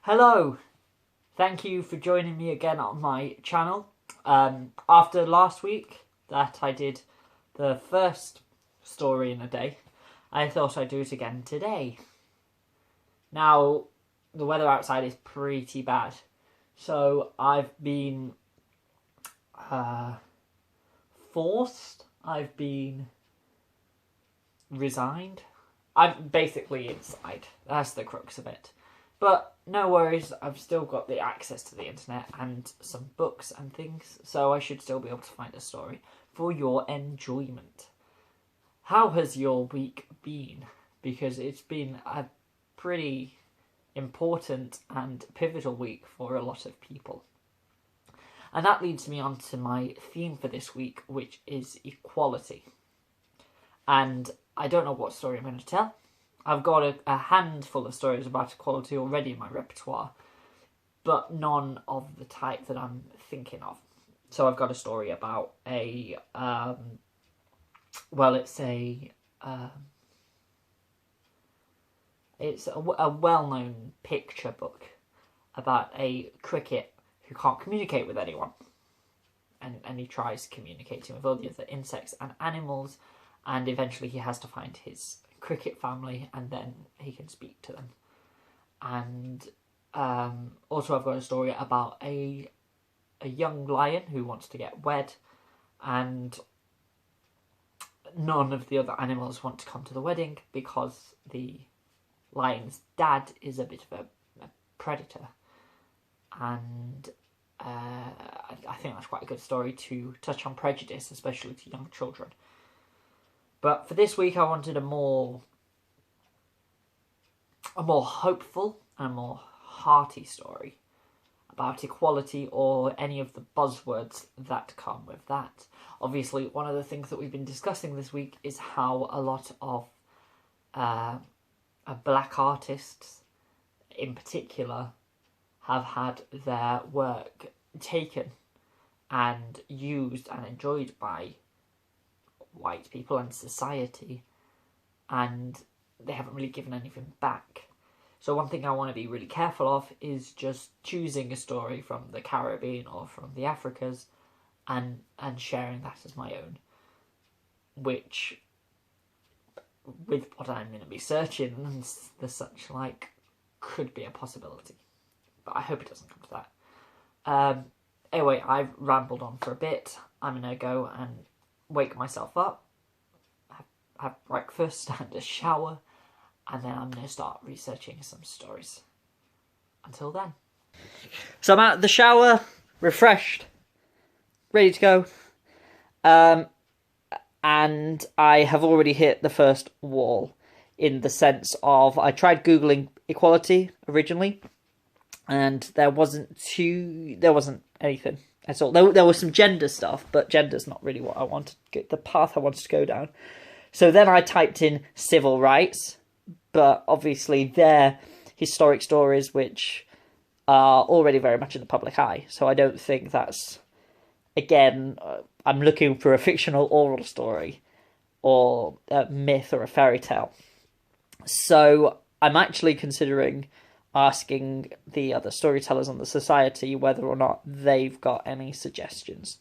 Hello, thank you for joining me again on my channel. After last week that I did the first story in a day, I thought I'd do it again today. Now, the weather outside is pretty bad, so I've been forced, I've been resigned. I'm basically inside, that's the crux of it. But no worries, I've still got the access to the internet and some books and things, so I should still be able to find a story for your enjoyment. How has your week been? Because it's been a pretty important and pivotal week for a lot of people. And that leads me on to my theme for this week, which is equality. And I don't know what story I'm going to tell. I've got a handful of stories about equality already in my repertoire, but none of the type that I'm thinking of. So I've got a story about it's a well-known picture book about a cricket who can't communicate with anyone. And he tries communicating with all the other insects and animals, and eventually he has to find his cricket family, and then he can speak to them. And also I've got a story about a young lion who wants to get wed, and none of the other animals want to come to the wedding because the lion's dad is a bit of a predator. And I think that's quite a good story to touch on prejudice, especially to young children. But for this week, I wanted a more hopeful and a more hearty story about equality, or any of the buzzwords that come with that. Obviously, one of the things that we've been discussing this week is how a lot of black artists, in particular, have had their work taken and used and enjoyed by white people and society, and they haven't really given anything back. So one thing I want to be really careful of is just choosing a story from the Caribbean or from the Africas and sharing that as my own, which, with what I'm going to be searching and the such like, could be a possibility. But I hope it doesn't come to that. Anyway, I've rambled on for a bit. I'm going to go and wake myself up, have breakfast and a shower, and then I'm going to start researching some stories. Until then. So I'm out of the shower, refreshed, ready to go, and I have already hit the first wall, in the sense of I tried Googling equality originally, and there wasn't anything at all. There was some gender stuff, but gender's not really what I wanted, the path I wanted to go down. So then I typed in civil rights, but obviously they're historic stories which are already very much in the public eye. So I don't think that's, again, I'm looking for a fictional oral story or a myth or a fairy tale. So I'm actually considering asking the other storytellers on the society whether or not they've got any suggestions.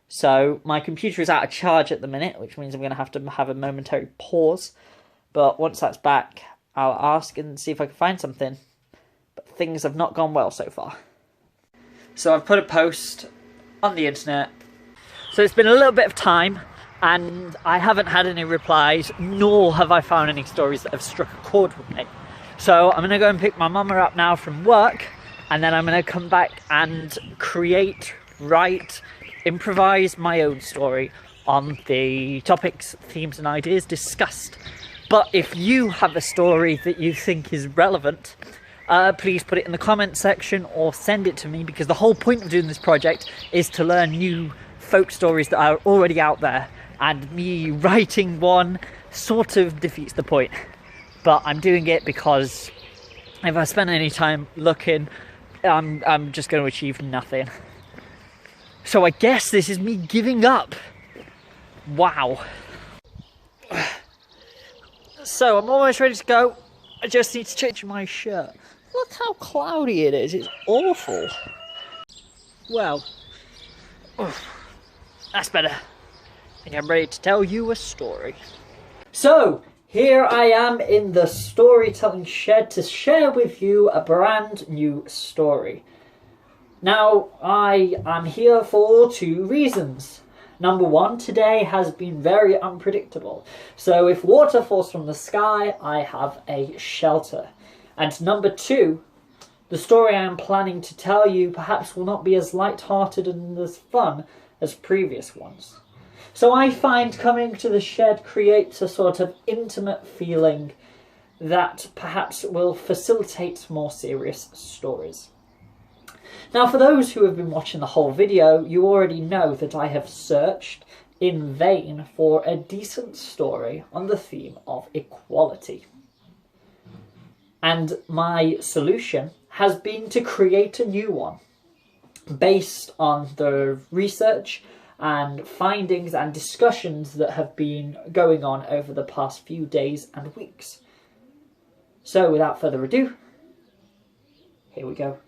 So my computer is out of charge at the minute, which means I'm going to have a momentary pause. But once that's back, I'll ask and see if I can find something. But things have not gone well so far. So I've put a post on the internet. So it's been a little bit of time, and I haven't had any replies, nor have I found any stories that have struck a chord with me. So I'm going to go and pick my mama up now from work, and then I'm going to come back and create, write, improvise my own story on the topics, themes and ideas discussed. But if you have a story that you think is relevant, please put it in the comment section or send it to me, because the whole point of doing this project is to learn new folk stories that are already out there, and me writing one sort of defeats the point. But I'm doing it because if I spend any time looking, I'm just going to achieve nothing. So I guess this is me giving up. Wow. So I'm almost ready to go. I just need to change my shirt. Look how cloudy it is. It's awful. Well, that's better. I think I'm ready to tell you a story. So, here I am in the storytelling shed to share with you a brand new story. Now, I am here for 2 reasons. Number 1, today has been very unpredictable. So if water falls from the sky, I have a shelter. And number 2, the story I am planning to tell you perhaps will not be as light-hearted and as fun as previous ones. So I find coming to the shed creates a sort of intimate feeling that perhaps will facilitate more serious stories. Now, for those who have been watching the whole video, you already know that I have searched in vain for a decent story on the theme of equality. And my solution has been to create a new one based on the research and findings and discussions that have been going on over the past few days and weeks. So without further ado, here we go.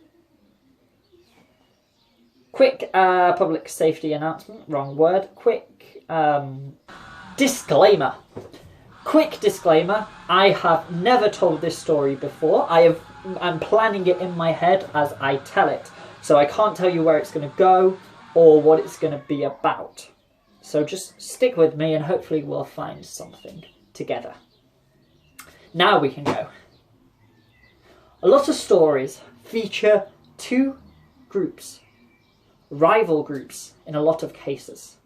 Quick public safety announcement, wrong word, quick disclaimer. Quick disclaimer, I have never told this story before. I'm planning it in my head as I tell it, so I can't tell you where it's going to go or what it's going to be about. So just stick with me and hopefully we'll find something together. Now we can go. A lot of stories feature 2 groups, rival groups in a lot of cases.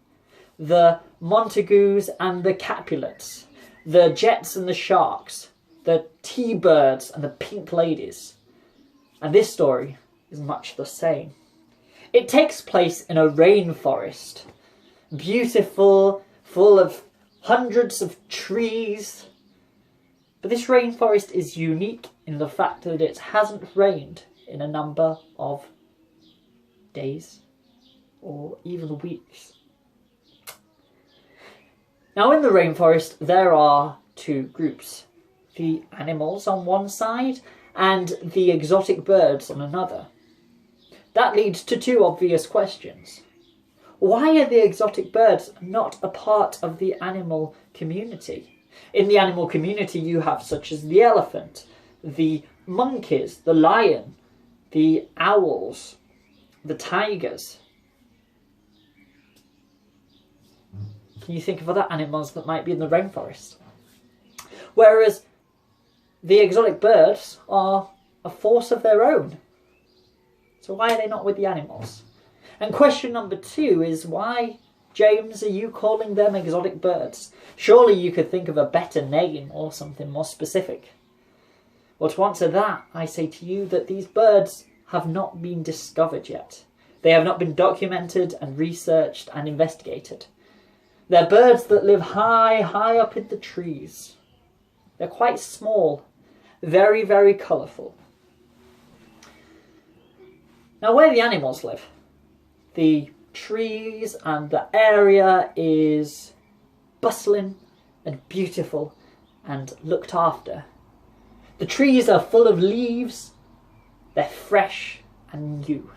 The Montagues and the Capulets, the Jets and the Sharks, the T-Birds and the Pink Ladies. And this story is much the same. It takes place in a rainforest, beautiful, full of hundreds of trees. But this rainforest is unique in the fact that it hasn't rained in a number of days or even weeks. Now in the rainforest there are 2 groups, the animals on one side and the exotic birds on another. That leads to 2 obvious questions. Why are the exotic birds not a part of the animal community? In the animal community you have such as the elephant, the monkeys, the lion, the owls, the tigers. Can you think of other animals that might be in the rainforest? Whereas the exotic birds are a force of their own. So why are they not with the animals? And question number 2 is, why, James, are you calling them exotic birds? Surely you could think of a better name or something more specific. Well, to answer that, I say to you that these birds have not been discovered yet. They have not been documented and researched and investigated. They're birds that live high, high up in the trees. They're quite small, very, very colourful. Now, where the animals live, the trees and the area is bustling and beautiful and looked after. The trees are full of leaves, they're fresh and new.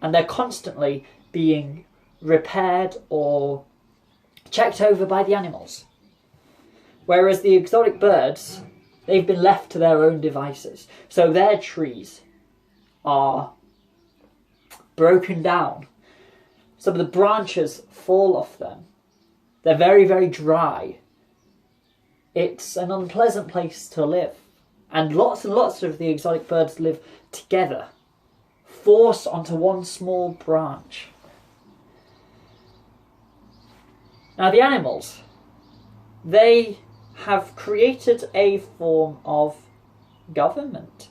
And they're constantly being repaired or checked over by the animals. Whereas the exotic birds, they've been left to their own devices. So their trees are broken down. Some of the branches fall off them. They're very, very dry. It's an unpleasant place to live. And lots of the exotic birds live together, forced onto one small branch. Now the animals, they have created a form of government,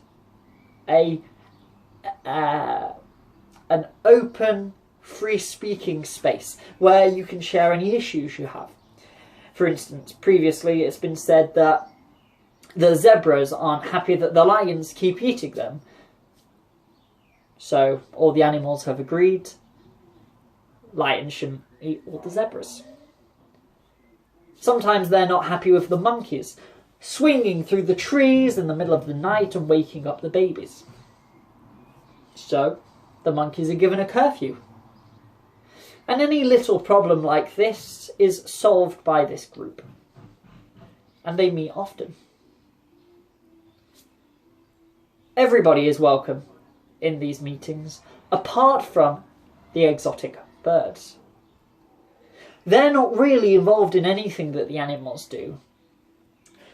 an open, free-speaking space where you can share any issues you have. For instance, previously it's been said that the zebras aren't happy that the lions keep eating them. So all the animals have agreed, lions shouldn't eat all the zebras. Sometimes they're not happy with the monkeys. swinging through the trees in the middle of the night and waking up the babies. So the monkeys are given a curfew. And any little problem like this is solved by this group. And they meet often. Everybody is welcome in these meetings, apart from the exotic birds. They're not really involved in anything that the animals do.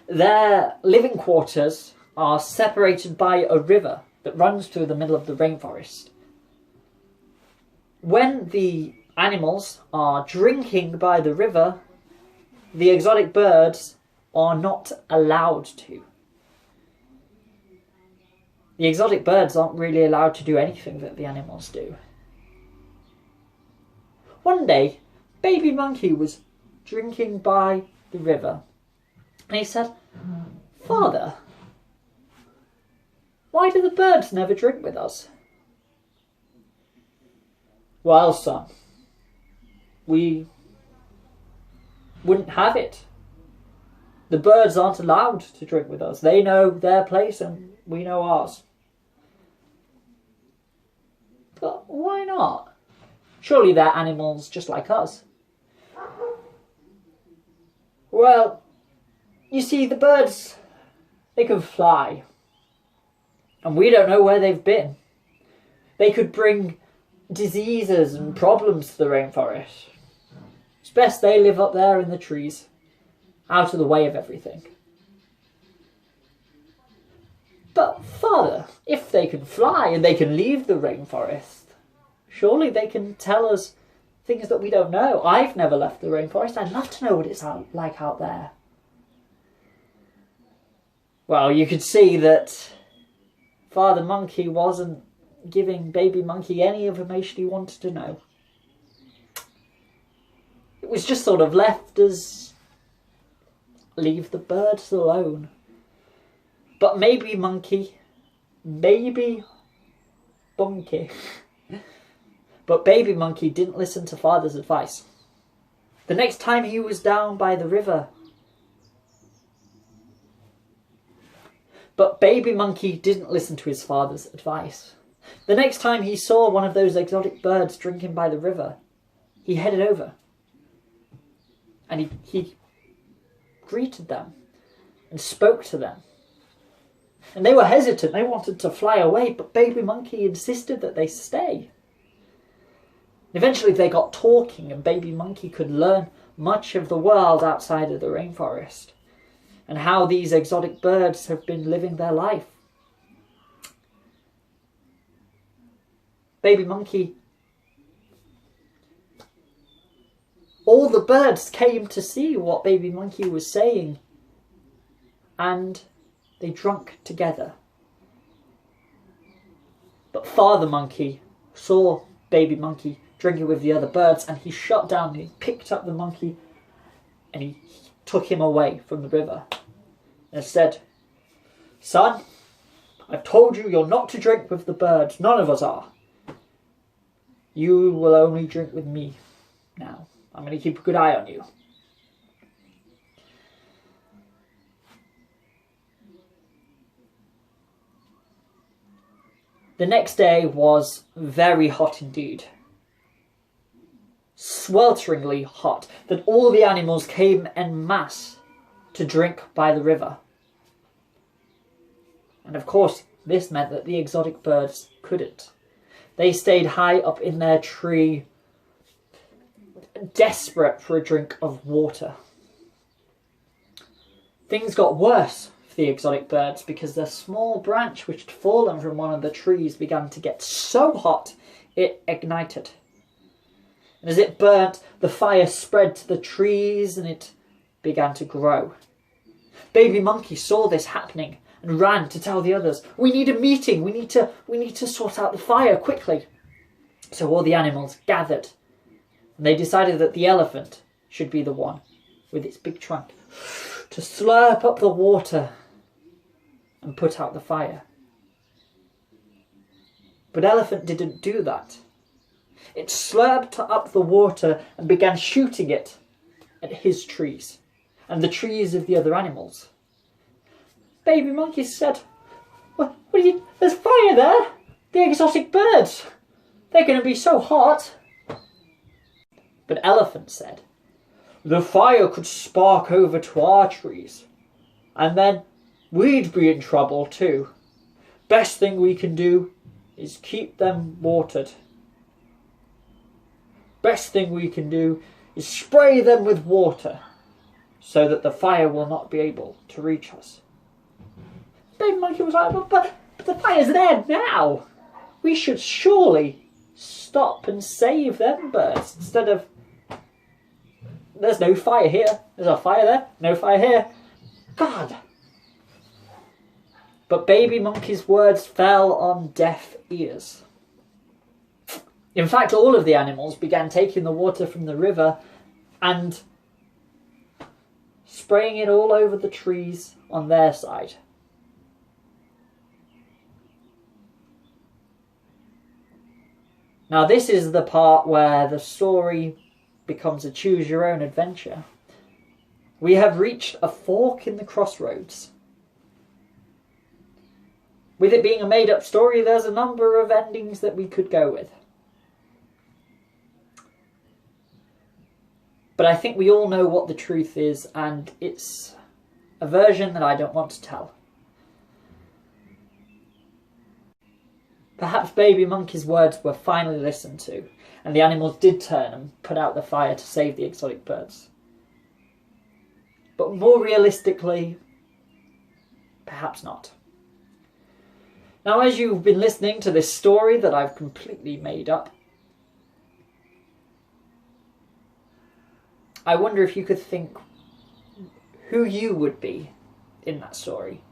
Their living quarters are separated by a river that runs through the middle of the rainforest. When the animals are drinking by the river, the exotic birds are not allowed to. The exotic birds aren't really allowed to do anything that the animals do. One day, baby monkey was drinking by the river, and he said, "Father, why do the birds never drink with us?" "Well, son, we wouldn't have it. The birds aren't allowed to drink with us. They know their place and we know ours." "But why not? Surely they're animals just like us." "Well, you see, the birds, they can fly. And we don't know where they've been. They could bring diseases and problems to the rainforest. It's best they live up there in the trees, out of the way of everything." "But father, if they can fly and they can leave the rainforest, surely they can tell us things that we don't know. I've never left the rainforest. I'd love to know what it's like out there." Well, you could see that Father Monkey wasn't giving Baby Monkey any information he wanted to know. It was just sort of left as, leave the birds alone. But Baby Monkey, but Baby Monkey didn't listen to Father's advice. The next time he was down by the river, But Baby Monkey didn't listen to his father's advice. The next time he saw one of those exotic birds drinking by the river, he headed over. And he greeted them and spoke to them. And they were hesitant. They wanted to fly away, but Baby Monkey insisted that they stay. Eventually they got talking, and Baby Monkey could learn much of the world outside of the rainforest, and how these exotic birds have been living their life. Baby Monkey, all the birds came to see what Baby Monkey was saying, and they drank together. But Father Monkey saw Baby Monkey drinking with the other birds, and he shut down and he picked up the monkey and he took him away from the river and said, "Son, I've told you you're not to drink with the birds. None of us are. You will only drink with me now. I'm going to keep a good eye on you." The next day was very hot indeed. Swelteringly hot, that all the animals came en masse to drink by the river. And of course, this meant that the exotic birds couldn't. They stayed high up in their tree, desperate for a drink of water. Things got worse for the exotic birds because the small branch which had fallen from one of the trees began to get so hot it ignited. And as it burnt, the fire spread to the trees and it began to grow. Baby Monkey saw this happening and ran to tell the others, "We need a meeting. We need to sort out the fire quickly." So all the animals gathered, and they decided that the elephant should be the one with its big trunk to slurp up the water and put out the fire. But Elephant didn't do that. It slurped up the water and began shooting it at his trees and the trees of the other animals. Baby Monkey said, what are you... There's fire there! The exotic birds! They're going to be so hot! But Elephant said, the fire could spark over to our trees, and then we'd be in trouble too. Best thing we can do is keep them watered. Best thing we can do is spray them with water so that the fire will not be able to reach us. Baby Monkey was like, but the fire's there now. We should surely stop and save them birds instead of... There's no fire here. There's a fire there. No fire here. God. But Baby Monkey's words fell on deaf ears. In fact, all of the animals began taking the water from the river and spraying it all over the trees on their side. Now this is the part where the story becomes a choose-your-own adventure. We have reached a fork in the crossroads. With it being a made-up story, there's a number of endings that we could go with. But I think we all know what the truth is, and it's a version that I don't want to tell. Perhaps Baby Monkey's words were finally listened to, and the animals did turn and put out the fire to save the exotic birds. But more realistically, perhaps not. Now, as you've been listening to this story that I've completely made up, I wonder if you could think who you would be in that story.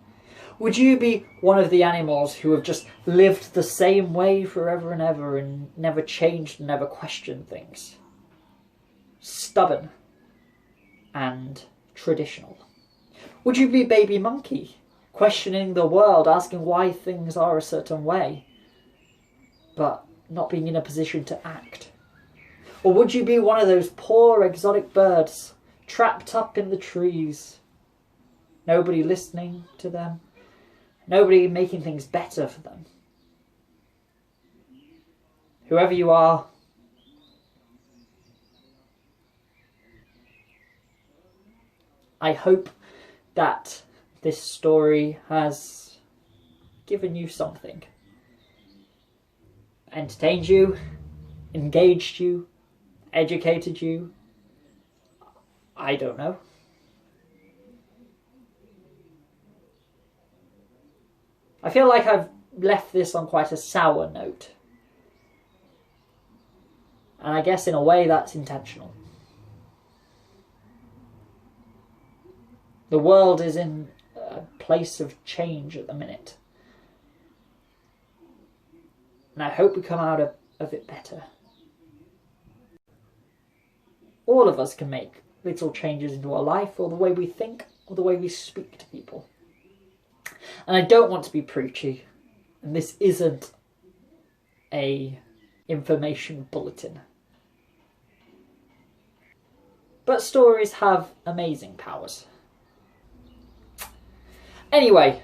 Would you be one of the animals who have just lived the same way forever and ever and never changed and never questioned things? Stubborn and traditional. Would you be Baby Monkey, questioning the world, asking why things are a certain way, but not being in a position to act? Or would you be one of those poor exotic birds, trapped up in the trees, nobody listening to them, nobody making things better for them? Whoever you are, I hope that this story has given you something. Entertained you, engaged you, educated you. I don't know. I feel like I've left this on quite a sour note. And I guess in a way that's intentional. The world is in a place of change at the minute. And I hope we come out of it better. All of us can make little changes into our life, or the way we think, or the way we speak to people. And I don't want to be preachy, and this isn't a information bulletin. But stories have amazing powers. Anyway,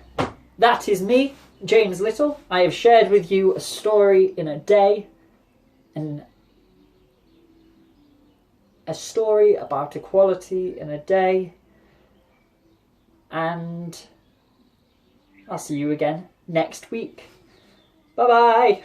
that is me, James Little. I have shared with you a story in a day, and a story about equality in a day, and I'll see you again next week. Bye bye!